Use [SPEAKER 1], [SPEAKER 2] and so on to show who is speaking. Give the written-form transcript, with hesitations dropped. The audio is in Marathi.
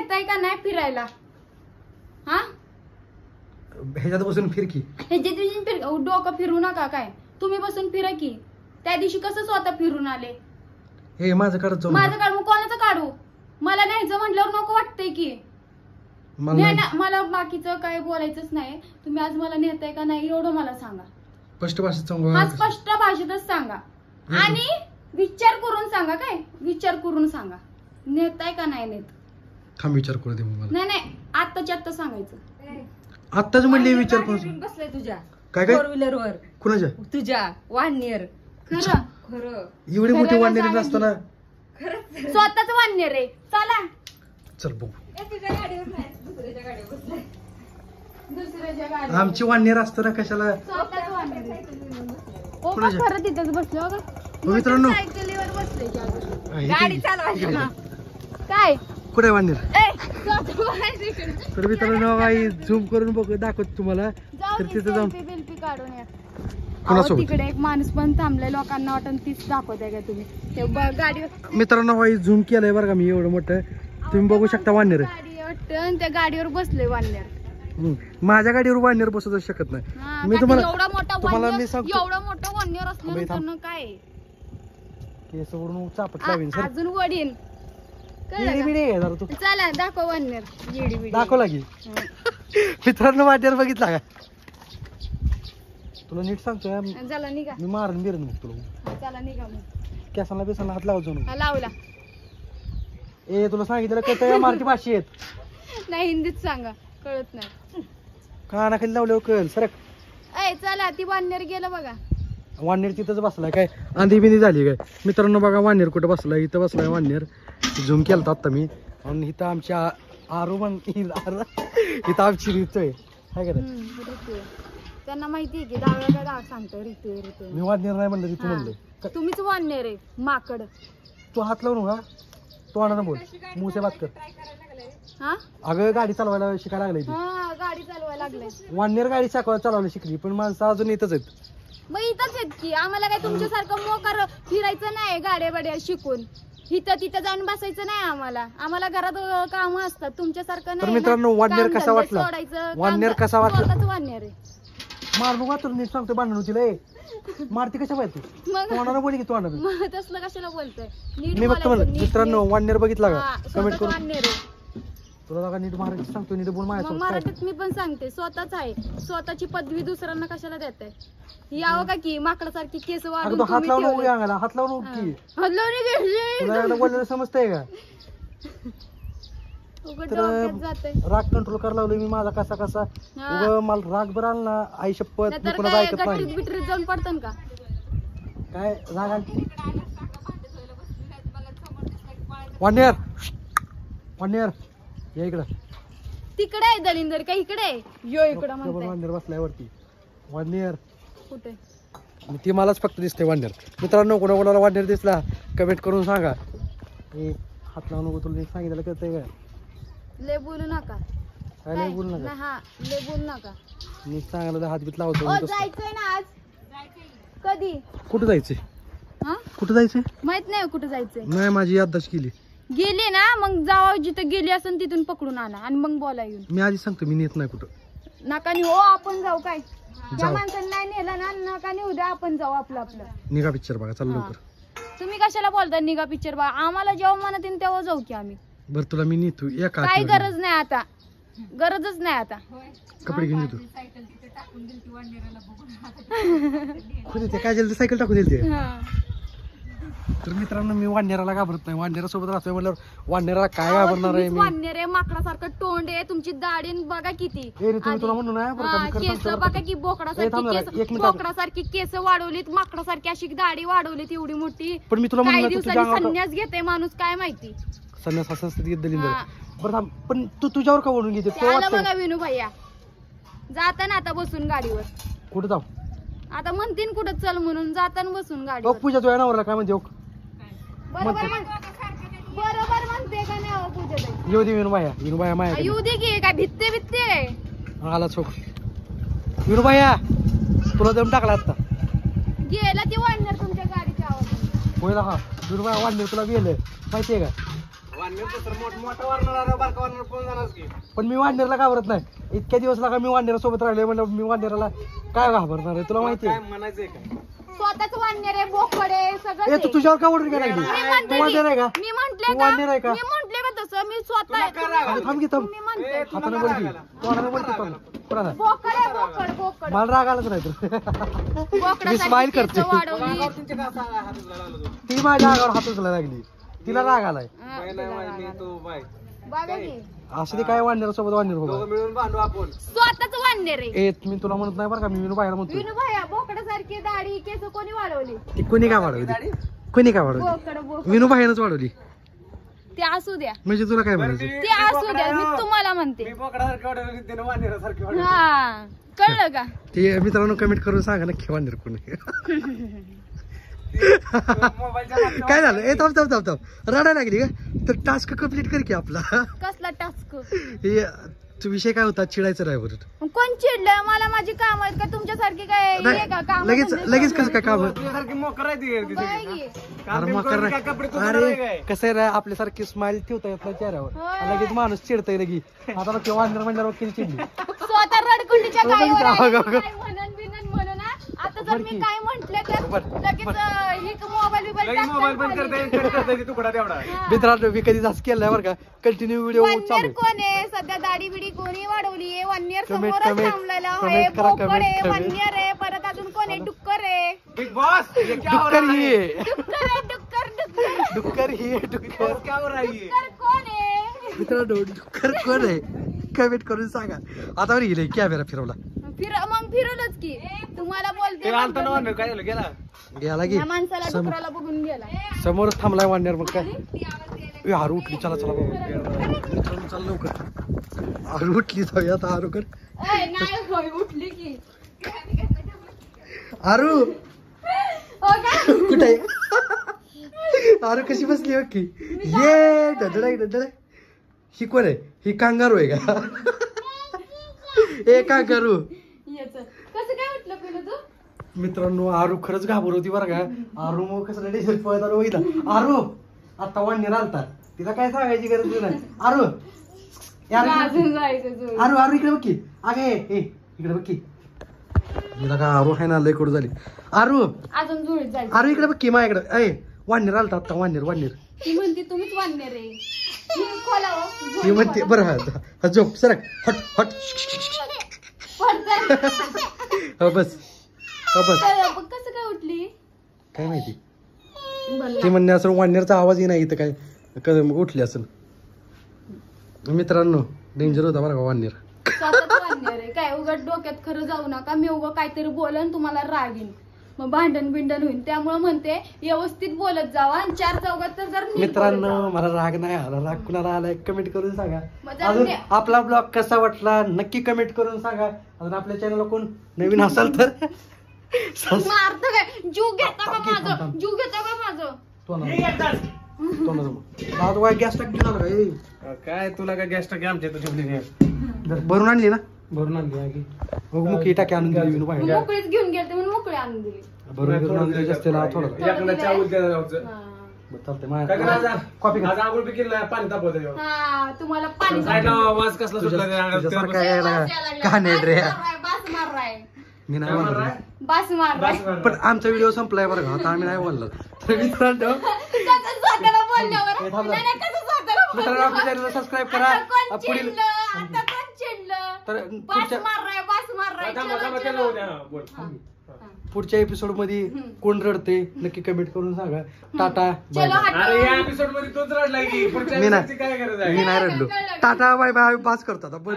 [SPEAKER 1] नेताय का नाही फिरायला? हा
[SPEAKER 2] ह्याच्यात बसून फिर की.
[SPEAKER 1] ह्याच्यात बसून फिर, डोकं फिरू नका काय. तुम्ही बसून फिरा की. त्या दिवशी कसं स्वतः फिरून आले.
[SPEAKER 2] हे माझं काढत जाऊ.
[SPEAKER 1] माझं काढू कोणाचं काढू? मला न्यायचं म्हटल्यावर नको वाटतंय की. मला बाकीचं काय बोलायचंच नाही. तुम्ही आज मला नेताय का नाही एवढं मला सांगा.
[SPEAKER 2] स्पष्ट भाषेत सांगू.
[SPEAKER 1] हा स्पष्ट भाषेतच सांगा आणि विचार करून सांगा. काय विचार करून सांगा. नेताय का नाही नेत?
[SPEAKER 2] थांब विचार करू दे मला.
[SPEAKER 1] नाही नाही आत्ताच्या आत्ता सांगायचं.
[SPEAKER 2] आत्ताच म्हणले विचार करून.
[SPEAKER 3] बसलाय तुझ्या
[SPEAKER 2] काय काय
[SPEAKER 3] फोर व्हीलर वर.
[SPEAKER 2] कुणाच्या?
[SPEAKER 3] तुझ्या वाननेर.
[SPEAKER 1] खरं
[SPEAKER 3] खरं
[SPEAKER 2] एवढी मोठी वाढलेली नसताना
[SPEAKER 1] स्वतःच वाढणे रे. चला
[SPEAKER 2] चल बघू.
[SPEAKER 3] तुझ्या गाडीवर नाही दुसऱ्याच्या गाडीवर बसलाय.
[SPEAKER 1] दुसऱ्याच्या गाडी
[SPEAKER 2] आमची वाढणीर असताना कशाला.
[SPEAKER 1] स्वतःच वाढणे. ओ पण खरं तिथंच बसलो का
[SPEAKER 2] मित्रांनो.
[SPEAKER 1] सायकलीवर बसले की अगं.
[SPEAKER 3] गाडी चालवायची.
[SPEAKER 1] काय
[SPEAKER 2] कुठे वाढणीर?
[SPEAKER 1] स्वतः वाढणे इकडे.
[SPEAKER 2] तर मित्रांनो काही झूम करून बघ दाखवत तुम्हाला. तर तिथे जाऊन
[SPEAKER 1] सेल्फी काढून या.
[SPEAKER 2] कोणासोबत?
[SPEAKER 1] तिकडे एक माणूस पण थांबलाय. लोकांना वाटण तीच दाखवताय का तुम्ही ते गाडीवर.
[SPEAKER 2] मित्रांनो काही झूम केलंय बरं का मी एवढं मोठं. तुम्ही बघू शकता वाढणीर.
[SPEAKER 1] गाडी वाटतं त्या गाडीवर बसले वाढण्यार.
[SPEAKER 2] माझ्या गाडीवर वाढणीर बसू शकत नाही. मी तुम्हाला
[SPEAKER 1] एवढा मोठा
[SPEAKER 2] तुम्हाला मी
[SPEAKER 1] वाढण्यार
[SPEAKER 2] सांगतो.
[SPEAKER 1] एवढा मोठा वाढण्यार असल्यानंतर काय
[SPEAKER 2] केस वरून चापट लावीन सर.
[SPEAKER 1] अजून वडीन.
[SPEAKER 2] येडी बिडी आहे जरा तू.
[SPEAKER 1] चला दाखव वाढण्यार. येडी बिडी
[SPEAKER 2] दाखवला की. मित्रांनो वाढणीर बघितला का? तुला नीट सांगतोय
[SPEAKER 1] चला निघा.
[SPEAKER 2] मी मारून बिरण मग तुला.
[SPEAKER 1] चला निघा मग.
[SPEAKER 2] केसाला बेसाला हात लावत जाऊ.
[SPEAKER 1] लावला
[SPEAKER 2] ए तुला सांगितलं कसं मराठी भाषेत.
[SPEAKER 1] नाही हिंदीत सांगा. कळत नाही.
[SPEAKER 2] कानाखाली लावल्यावर कळ सरक.
[SPEAKER 1] ए चला ती वाढण्यार गेलं बघा.
[SPEAKER 2] वाढणीर तिथंच बसलाय काय. आंधी बिंदी झाली काय. मित्रांनो बघा वाढणीर कुठं बसलाय. इथं बसलाय वाढणीर. झूम केलता आता मी. आणि इथं आमच्या आरू पण इथं आमची ऋतू आहे काय
[SPEAKER 1] ऋतू. त्यांना माहिती आहे की डाव्या काय सांगतो ऋतू ऋतू.
[SPEAKER 2] मी वाढणीर नाही म्हणलं ऋतू म्हणलं.
[SPEAKER 1] तुम्हीच वाढणार आहे माकड.
[SPEAKER 2] तू हात लावू नका. तू आणा बोल. मुसे बात कर.
[SPEAKER 1] हा
[SPEAKER 2] अगं गाडी चालवायला शिकायला लागलाय.
[SPEAKER 1] हा गाडी चालवायला लागले.
[SPEAKER 2] वाढणीर गाडी चालवायला शिकली पण माणसं अजून इथंच आहेत.
[SPEAKER 1] मग इथंच आहेत की. आम्हाला काय तुमच्यासारखं मोकार फिरायचं नाही. गाड्या बाड्या शिकून इथं तिथं जाऊन बसायचं नाही. आम्हाला घरात काम असतात. तुमच्यासारखं
[SPEAKER 2] तर
[SPEAKER 1] नाही.
[SPEAKER 2] मित्रांनो वाढणीर कसा वाटला. वाढणीर कसा वाटला.
[SPEAKER 1] स्वतःच वाढणार आहे.
[SPEAKER 2] मार नको तुला नीट सांगतो भांडण होतील. मारती कशा पाहिजे तू.
[SPEAKER 1] मग
[SPEAKER 2] तोंडानं बोली की तोंडानं.
[SPEAKER 1] मग तसलं कशाला बोलतोय. नीट
[SPEAKER 2] मी बघतो
[SPEAKER 1] बोलायचं,
[SPEAKER 2] म्हणलं.
[SPEAKER 1] नीट
[SPEAKER 2] मित्रांनो वाढणीर बघितला का
[SPEAKER 1] हा,
[SPEAKER 2] कमेंट
[SPEAKER 1] स्वतःच
[SPEAKER 2] करून.
[SPEAKER 1] वाढणार आहे.
[SPEAKER 2] तुला जागा नीट मराठी सांगतो नीट बोल
[SPEAKER 1] मग
[SPEAKER 2] माझ्यासोबत.
[SPEAKER 1] मराठीत मी पण सांगते. स्वतःच आहे. स्वतःची पदवी दुसऱ्यांना कशाला देताय. यावं का की माकडासारखी केस वाढून
[SPEAKER 2] अगं तो हात
[SPEAKER 1] तुम्ही
[SPEAKER 2] लावून
[SPEAKER 1] ठेवले.
[SPEAKER 2] उभी अंगाला हात लावून उभी.
[SPEAKER 1] हलवणे घेतले.
[SPEAKER 2] तुला एवढं बोललेलं समजतंय का.
[SPEAKER 1] उगाच
[SPEAKER 2] तर
[SPEAKER 1] डोक्यात जातंय.
[SPEAKER 2] राग कंट्रोल करायला लावलोय मी माझा कसा कसा.
[SPEAKER 1] हा.
[SPEAKER 2] उगा मला राग बरं आला ना आई शपथ मी
[SPEAKER 1] नाहीतर
[SPEAKER 2] कोणाचं
[SPEAKER 1] काय
[SPEAKER 2] ऐकत
[SPEAKER 1] गटरीत
[SPEAKER 2] नाही.
[SPEAKER 1] बिटरीत जाऊन पडतं का.
[SPEAKER 2] काय राग आली. वाढणीर वाढणीर या इकडं.
[SPEAKER 1] तिकडे आहे दलिंदर का इकडे आहे. यो इकडं म्हणताय.
[SPEAKER 2] वाढणीर बसलाय वरती. वाढणीर
[SPEAKER 1] कुठे.
[SPEAKER 2] ती मलाच फक्त दिसते वाढणीर. मित्रांनो कोणाकोणाला वाढणीर दिसला कमेंट करून सांगा. हात लावून नको तुला सांगितलं कळतंय का.
[SPEAKER 1] लय बोलू नका.
[SPEAKER 2] काय नाही बोलू नका.
[SPEAKER 1] नाही, हा लय बोलू नका.
[SPEAKER 2] मी सांगायला हात बीत लावतो.
[SPEAKER 1] ओ जायचंय ना आज. कधी.
[SPEAKER 2] कुठं जायचंय.
[SPEAKER 1] हा
[SPEAKER 2] कुठं जायचंय
[SPEAKER 1] माहित नाही कुठे जायचंय.
[SPEAKER 2] नाही माझी याददाश्त केली.
[SPEAKER 1] गेली ना मग जावा जिथं गेली असेल तिथून पकडून आणा आणि मग बोला येऊन.
[SPEAKER 2] मी आधी सांगतो मी नेत नाही कुठं.
[SPEAKER 1] नका हो आपण जाऊ काय. त्या माणसाने नाही नेलं ना नका नेऊ द्या. आपण जाऊ आपलं आपलं.
[SPEAKER 2] निघा पिक्चर बघा चालू
[SPEAKER 1] हा.
[SPEAKER 2] लवकर.
[SPEAKER 1] तुम्ही कशाला बोलता निघा पिक्चर बघा. आम्हाला जेव्हा म्हणत येईल तेव्हा जाऊ की आम्ही.
[SPEAKER 2] बरं तुला मी नेतो एका
[SPEAKER 1] काही गरज नाही आता. गरजच नाही आता.
[SPEAKER 2] कपडे घेऊन येतो. खुद ते काय झालं सायकल टाकून दिली ते.
[SPEAKER 1] हा.
[SPEAKER 2] तर मित्रांनो मी वाढण्याला घाबरत नाही. वाढण्याला सोबत राहतोय म्हणल्यावर वाढण्याला काय घाबरणार आहे मी.
[SPEAKER 1] वाढणार आहे माकडासारखं तोंड आहे. तुमची दाढी बघा किती.
[SPEAKER 2] ए रे तुम्ही तुला म्हणू ना बरं का, मी खरं
[SPEAKER 1] केस
[SPEAKER 2] सांगतो
[SPEAKER 1] बघा की बोकडासारखी केस वाढवलीत. माकडासारखी अशी दाढी वाढवलीत एवढी मोठी.
[SPEAKER 2] पण मी तुला
[SPEAKER 1] काही
[SPEAKER 2] म्हणलं तुझ्या
[SPEAKER 1] दिवसांनी
[SPEAKER 2] अंगावर
[SPEAKER 1] संन्यास घेते माणूस काय माहिती.
[SPEAKER 2] संन्यास असं स्थितीत दिली
[SPEAKER 1] हा.
[SPEAKER 2] बरं थांब. पण तू तुझ्यावर का ओढून घेते
[SPEAKER 1] ते आलं बघा विनू भैया. जाता ना आता बसून गाडीवर.
[SPEAKER 2] कुठं जाऊ.
[SPEAKER 1] आता म्हणतीन कुठं चल म्हणून जाताना बसून
[SPEAKER 2] ओ
[SPEAKER 1] गाडीवर.
[SPEAKER 2] पूजा तुझ्या नावाला काय म्हणते.
[SPEAKER 1] बरोबर म्हणते का नाही हो पूजा ताई?
[SPEAKER 2] येऊ दे विनुबाया माया
[SPEAKER 1] येऊ दे की काय भित्ते भित्ते.
[SPEAKER 2] आला चोख. विनुबाया तुला दम टाकला आता.
[SPEAKER 1] गेला ती वाढणार तुमच्या गाडीच्या आवाजाने.
[SPEAKER 2] होईल हा विनुबाया वाढले तुला गेलं माहितीये का. पण मी वाढण्याला घाबरत नाही. इतक्या दिवस लागा मी वाढण्याला सोबत राहिले म्हणजे मी वाढण्याला काय घाबरणार आहे तुला माहिती आहे.
[SPEAKER 1] स्वतःच वाढणार आहे बोकड आहे सगळं
[SPEAKER 2] ए
[SPEAKER 1] आहे.
[SPEAKER 2] तू तुझ्यावर का ओढून गेला
[SPEAKER 1] मी म्हणते
[SPEAKER 2] तू वाढणार आहे का
[SPEAKER 1] मी म्हंटले
[SPEAKER 2] तू
[SPEAKER 1] का
[SPEAKER 2] वाढणार आहे का
[SPEAKER 1] मी म्हंटले का तसं मी स्वतः
[SPEAKER 2] अगं थांब की थांब
[SPEAKER 1] मी म्हणते
[SPEAKER 2] हाताने बोल की तोंडाने बोल की कोणाला
[SPEAKER 1] बोकड आहे बोकड बोकड
[SPEAKER 2] मला राग आलाच नाही तर मी
[SPEAKER 1] बोकडासाठी
[SPEAKER 2] स्माइल करते
[SPEAKER 1] केस वाढवली.
[SPEAKER 2] ती माझ्या अंगावर हात उचलायला लागली तिला राग आलाय
[SPEAKER 1] बघा की
[SPEAKER 2] असं ते काय वाढणार सोबत वाढणार बाबा
[SPEAKER 1] स्वतःच वाढणार आहे.
[SPEAKER 2] ए मी तुला म्हणत नाही बरं का मी विनू बाहेर म्हणतो
[SPEAKER 1] विनू भैया बोकडासारखी दाढी केस कोणी वाढवली
[SPEAKER 2] ती कोणी काय वाढवली कोणी काय वाढवली
[SPEAKER 1] बोकड बोकड
[SPEAKER 2] विनू बाहेरच वाढवली
[SPEAKER 1] ते असू द्या
[SPEAKER 2] म्हणजे तुला काय म्हणायचं
[SPEAKER 1] ते असू द्या मी तुम्हाला म्हणते हा कळलं का
[SPEAKER 2] ते मित्रांनो कमेंट करून सांगा नक्की वाढणार कोणी काय झालं ए थांब थांब थांब थांब रडायला लागली का तर टास्क कम्प्लीट कर की आपला
[SPEAKER 1] कसला टास्क
[SPEAKER 2] हे तो विषय काय होता चिडायचं नाही बरं
[SPEAKER 1] कोण चिडलं मला माझी काम आहेत का तुमच्यासारखी काय हे का काम
[SPEAKER 2] लगेच लगेच कसं काय काम अरे मग कर अरे कसं आहे ना आपल्यासारखी स्माइल ठेवता येत नाही चेहऱ्यावर लगेच माणूस चिडतय लगी आता बघ वाढणार म्हणल्यावर किती चिडली
[SPEAKER 1] स्वतः रडकुंडीच्या गायीवर आहे.
[SPEAKER 2] अगं, अगं.
[SPEAKER 1] काय म्हणून हा? आता जर मी काय म्हंटले तर लगेच ही मोबाईल बंद
[SPEAKER 2] मित्रांनो मी कधी जास्त केलाय बरं का कंटिन्यू व्हिडिओ
[SPEAKER 1] वन्यर
[SPEAKER 2] चालू
[SPEAKER 1] कोण आहे सध्या दाढी बिडी कोणी वाढवली आहे वन्यर
[SPEAKER 2] Comment,
[SPEAKER 1] समोरच
[SPEAKER 2] comment,
[SPEAKER 1] थांबलेला आहे
[SPEAKER 2] comment करा,
[SPEAKER 1] बोकड
[SPEAKER 2] comment,
[SPEAKER 1] आहे
[SPEAKER 2] comment.
[SPEAKER 1] वन्यर आहे परत अजून कोण आहे डुक्कर आहे
[SPEAKER 2] डुक्कर ही आहे.
[SPEAKER 1] डुक्कर आहे डुक्कर
[SPEAKER 2] डुक्कर ही आहे, डुक्कर
[SPEAKER 1] डुक्कर कोण आहे
[SPEAKER 2] मित्रांनो डुक्कर कोण आहे कमेंट करून सांगा आता बरं गेले कॅमेरा फिरवला
[SPEAKER 1] मग फिरवलंच की तुम्हाला बोलते
[SPEAKER 2] गेला की
[SPEAKER 1] या माणसाला डुकराला बघून गेला
[SPEAKER 2] समोरच थांबलाय वाढणार मग काय ए, हारू उठली चला चला बाबा मित्रांनो चल लवकर हारू उठली जाऊया आता हारू कर
[SPEAKER 1] नाही होय उठली की
[SPEAKER 2] हारू
[SPEAKER 1] हो का
[SPEAKER 2] कुठे आहे? हारू कशी बसली ओके ये डडडाय डडडाय ही कोण आहे ही कांगारू आहे का ए कांगारू
[SPEAKER 1] याच कसं काय उठलं पहिलं तू
[SPEAKER 2] मित्रांनो आरू खरंच घाबरत होती बरं का आरू मग कसं डेशर पळत आलो बघितलं आरू आता वाढणार आलता तिला काय सांगायची गरज नाही आरू
[SPEAKER 1] अजून जायचं जोर.
[SPEAKER 2] आरू आरू इकडे बघ की अगे ए इकडे बघ की तिला का आरू आहे ना लय कडू झाली आरू
[SPEAKER 1] अजून जुळीत जायचं
[SPEAKER 2] आरू इकडे बघ की माझ्याकडे ए वाढणार आलता आता वाढणार
[SPEAKER 1] ती म्हणते तुम्हीच वाढणार रे खोलावं
[SPEAKER 2] ती म्हणते बरं हा झोप सरक हट हट हो बस हो बस
[SPEAKER 1] कसं काय उठली
[SPEAKER 2] काय माहिती ते म्हणणे असं वाढण्याचा आवाजही नाही इथं काय उठली असेल मित्रांनो डेंजर होता बरं का वाढणार
[SPEAKER 1] स्वतःच वाढणार आहे काय उघड डोक्यात खरं जाऊ नका मी उगं काहीतरी बोलन तुम्हाला राग येईन मग भांडण बिंडण होईल त्यामुळे म्हणते व्यवस्थित बोलत जावा आणि चार चौघात तर जर नीट बोलत
[SPEAKER 2] मित्रांनो
[SPEAKER 1] जावा.
[SPEAKER 2] मला राग नाही आला राग कुणाला आलाय कमेंट करून सांगा
[SPEAKER 1] मग जाऊ
[SPEAKER 2] अजून
[SPEAKER 1] द्या.
[SPEAKER 2] आपला ब्लॉग कसा वाटला नक्की कमेंट करून सांगा अजून आपल्या चॅनलला कोण नवीन असाल तर
[SPEAKER 1] मारतं काय जीव घेता का माझं जीव घेता का माझं
[SPEAKER 2] गॅस टाकी झालं का ए?
[SPEAKER 4] काय तुला काय गॅस टाकी आमच्या
[SPEAKER 2] भरून आणली ना
[SPEAKER 4] भरून आणली
[SPEAKER 2] मुकी टाकी आणून दिली विनू बाहेर
[SPEAKER 1] मोकळीच घेऊन गेलते म्हणून मोकळी आणून दिली
[SPEAKER 2] भरून आणली जास्त थोडं
[SPEAKER 1] हा.
[SPEAKER 2] कॉपी
[SPEAKER 4] पाणी तापवत
[SPEAKER 1] हा तुम्हाला पाणी
[SPEAKER 4] वास कसला सुटला
[SPEAKER 2] तुझ्यासारखा यायला का नाही रे
[SPEAKER 1] बास मारराय
[SPEAKER 2] मी नाही म्हणलं
[SPEAKER 1] बास मारराय
[SPEAKER 2] पण आमचा व्हिडिओ संपलाय बरं का आता आम्ही नाही बोललो तर मित्रांनो
[SPEAKER 1] कसं स्वतःला बोलल्यावर
[SPEAKER 2] हे थांब ना.
[SPEAKER 1] नाही, नाही, कसं स्वतःला
[SPEAKER 2] मित्रांनो आपल्या
[SPEAKER 1] बोलल्यावर?
[SPEAKER 2] चॅनलला सबस्क्राईब करा
[SPEAKER 1] आता कोण
[SPEAKER 2] पुढील
[SPEAKER 1] चिडलं? आता कोण चिडलं?
[SPEAKER 2] तर
[SPEAKER 1] बास
[SPEAKER 2] पुढच्या
[SPEAKER 1] मारराय चलो, चलो. हा.
[SPEAKER 2] पुढच्या एपिसोड मध्ये कोण रडते नक्की कमेंट करून सांगा टाटा बाय
[SPEAKER 1] चलो
[SPEAKER 2] बाय.
[SPEAKER 1] हटो.
[SPEAKER 4] अरे या एपिसोड मध्ये तोच रडलाय की पुढच्या
[SPEAKER 2] मी नाही
[SPEAKER 4] episode ची काय गरज आहे
[SPEAKER 2] मी नाही रडलो टाटा बाय बाय पास करतो आता बंद